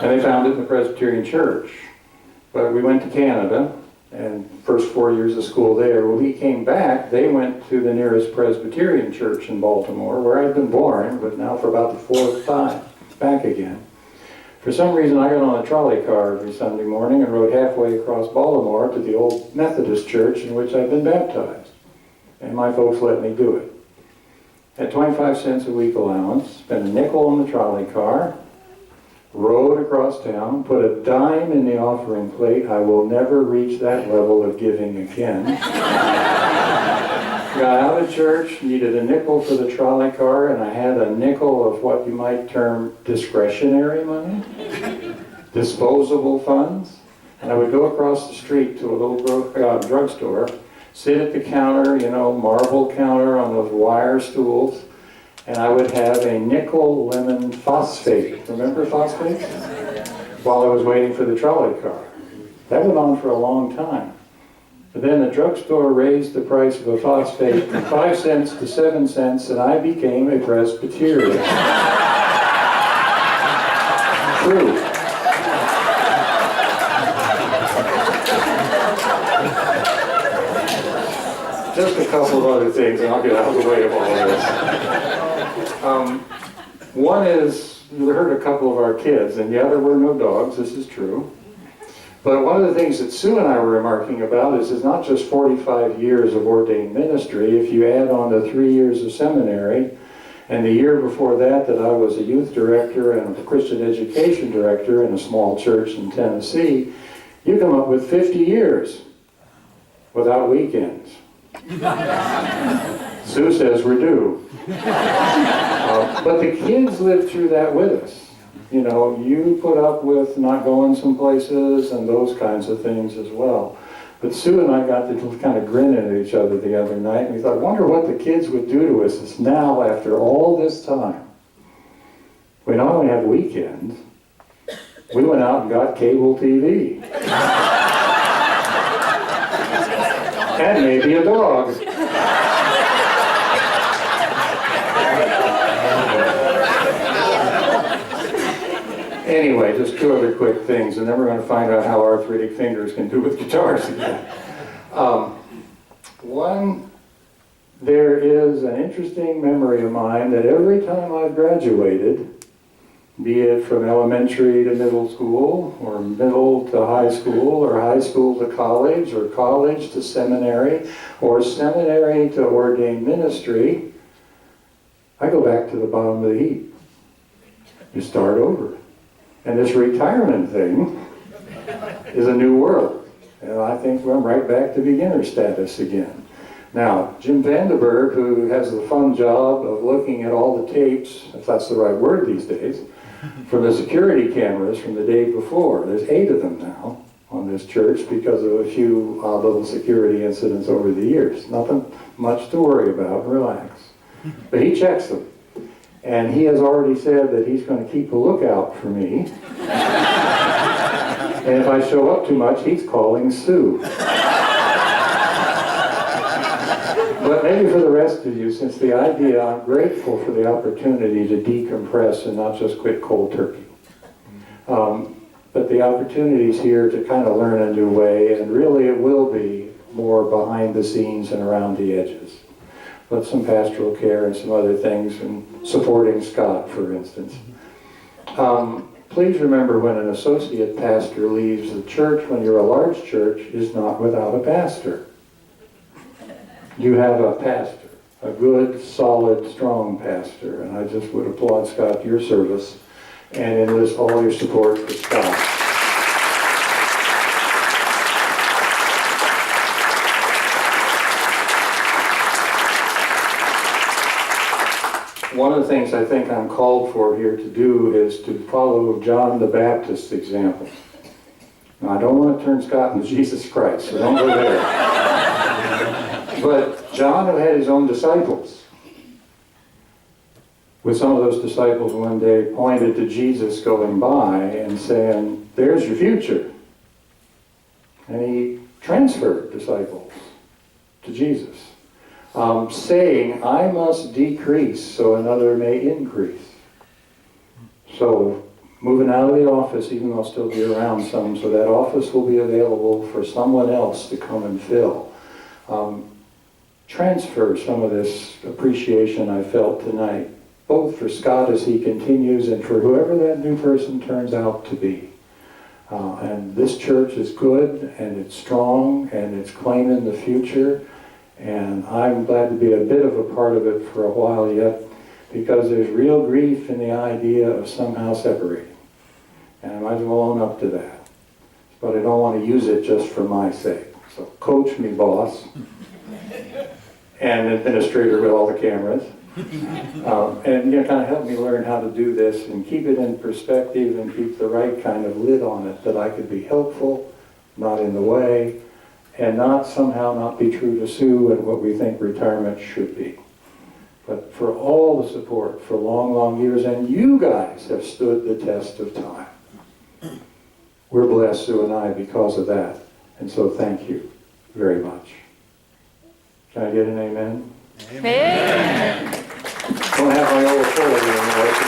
And they founded the Presbyterian Church. But we went to Canada, and first 4 years of school there. When we came back, they went to the nearest Presbyterian church in Baltimore, where I'd been born, but now for about the fourth time, back again. For some reason, I got on a trolley car every Sunday morning and rode halfway across Baltimore to the old Methodist church in which I'd been baptized. And my folks let me do it. Had 25 cents a week allowance, spent a nickel on the trolley car, rode across town, put a dime in the offering plate. I will never reach that level of giving again. Got out of church, needed a nickel for the trolley car, and I had a nickel of what you might term discretionary money, disposable funds. And I would go across the street to a little drugstore, sit at the counter, marble counter on those wire stools, and I would have a nickel lemon phosphate. Remember phosphate? While I was waiting for the trolley car. That went on for a long time. But then the drugstore raised the price of a phosphate from 5 cents to 7 cents, and I became a Presbyterian. True. Just a couple of other things, and I'll get out of the way of all of this. One is, you heard a couple of our kids, and yeah, there were no dogs, this is true. But one of the things that Sue and I were remarking about is it's not just 45 years of ordained ministry. If you add on the 3 years of seminary, and the year before that I was a youth director and a Christian education director in a small church in Tennessee, you come up with 50 years without weekends. Sue says we're due. But the kids lived through that with us. You put up with not going some places and those kinds of things as well. But Sue and I got to kind of grin at each other the other night, and we thought, I wonder what the kids would do to us now after all this time. We not only have weekends, we went out and got cable TV. And maybe a dog. Anyway, just two other quick things, and then we're going to find out how arthritic fingers can do with guitars again. One, there is an interesting memory of mine that every time I've graduated, be it from elementary to middle school, or middle to high school, or high school to college, or college to seminary, or seminary to ordained ministry, I go back to the bottom of the heap. You start over. And this retirement thing is a new world. And I think I'm right back to beginner status again. Now, Jim Vandenberg, who has the fun job of looking at all the tapes, if that's the right word these days, from the security cameras from the day before. There's 8 of them now on this church because of a few odd little security incidents over the years. Nothing much to worry about, relax. But he checks them. And he has already said that he's going to keep a lookout for me. And if I show up too much, he's calling Sue. But maybe for the rest of you, since the idea, I'm grateful for the opportunity to decompress and not just quit cold turkey. But the opportunities here to kind of learn a new way, and really it will be more behind the scenes and around the edges. But some pastoral care and some other things, and supporting Scott, for instance. Please remember, when an associate pastor leaves the church, when you're a large church, is not without a pastor. You have a pastor, a good, solid, strong pastor, and I just would applaud Scott your service and enlist all your support for Scott. One of the things I think I'm called for here to do is to follow John the Baptist's example. Now, I don't want to turn Scott into Jesus Christ, so don't go there. But John, who had his own disciples, with some of those disciples one day pointed to Jesus going by and saying, there's your future. And he transferred disciples to Jesus. Saying, I must decrease so another may increase. So moving out of the office, even though I'll still be around some, so that office will be available for someone else to come and fill. Transfer some of this appreciation I felt tonight, both for Scott as he continues and for whoever that new person turns out to be. And this church is good, and it's strong, and it's claiming the future, and I'm glad to be a bit of a part of it for a while yet, because there's real grief in the idea of somehow separating. And I might as well own up to that. But I don't want to use it just for my sake. So coach me, boss, and administrator with all the cameras. And kind of help me learn how to do this and keep it in perspective and keep the right kind of lid on it, that I could be helpful, not in the way, and not somehow not be true to Sue and what we think retirement should be. But for all the support for long, long years, and you guys have stood the test of time. We're blessed, Sue and I, because of that. And so thank you very much. Can I get an amen? Amen. Don't have my old authority anymore.